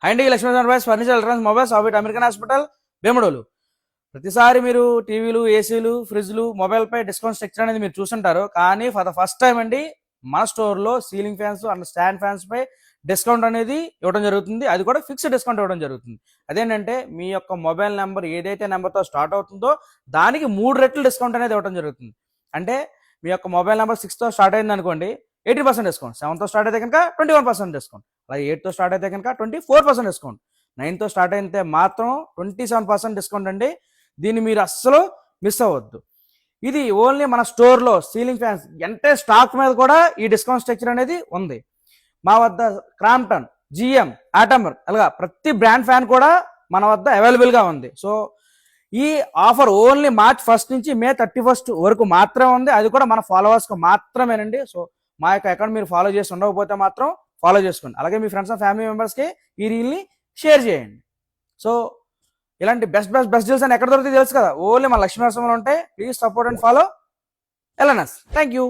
And Lakshmi enterprise furniture electronics mobiles of American hospital Bhimadolu. ప్రతిసారి మీరు టీవీలు, ఏసీలు, ఫ్రిడ్జ్లు, మొబైల్ పై డిస్కౌంట్ స్ట్రక్చర్ అనేది మీరు చూసుంటారు. కానీ ఫర్ ద ఫస్ట్ టైం అండి మన స్టోర్లో ceiling fans and stand fans పై డిస్కౌంట్ అనేది ఇవ్వడం జరుగుతుంది. అది కూడా ఫిక్స్డ్ డిస్కౌంట్ ఇవ్వడం జరుగుతుంది. అదేంటంటే మీ యొక్క మొబైల్ నెంబర్ ఏదైతే నెంబర్తో స్టార్ట్ అవుతుందో దానికి 3 రెట్లు డిస్కౌంట్ అనేది ఇవ్వడం జరుగుతుంది. అంటే మీ యొక్క మొబైల్ నెంబర్ 6తో స్టార్ట్ అయింది అనుకోండి, 80% డిస్కౌంట్. 7తో స్టార్ట్ అయితే కనుక 21% డిస్కౌంట్. అలాగే 8తో స్టార్ట్ అయితే కనుక 24% డిస్కౌంట్. 9తో స్టార్ట్ అయితే మాత్రం 27% డిస్కౌంట్ అండి. దీన్ని మీరు అస్సలు మిస్ అవ్వద్దు. ఇది ఓన్లీ మన స్టోర్లో సీలింగ్ ఫ్యాన్స్ ఎంటే స్టాక్ మీద కూడా ఈ డిస్కౌంట్ స్ట్రక్చర్ అనేది ఉంది. మా వద్ద క్రాంప్టన్, జిఎం, ఆటమర్ అలాగా ప్రతి బ్రాండ్ ఫ్యాన్ కూడా మన వద్ద అవైలబుల్గా ఉంది. సో ఈ ఆఫర్ ఓన్లీ మార్చ్ 1 నుంచి మే 31 వరకు మాత్రమే ఉంది. అది కూడా మన ఫాలోవర్స్కి మాత్రమేనండి. సో మా యొక్క అకౌంట్ మీరు ఫాలో చేసి ఉండకపోతే మాత్రం ఫాలో చేసుకోండి. అలాగే మీ ఫ్రెండ్స్ అండ్ ఫ్యామిలీ మెంబర్స్కి ఈ రీల్ని షేర్ చేయండి. సో ఇలాంటి బెస్ట్ డీల్స్ అని ఎక్కడ దొరుకుతాయి తెలుసు కదా, ఓన్లీ మన లక్ష్మీ నరసింహలో ఉంటాయి. Please support and follow LNS. Thank you.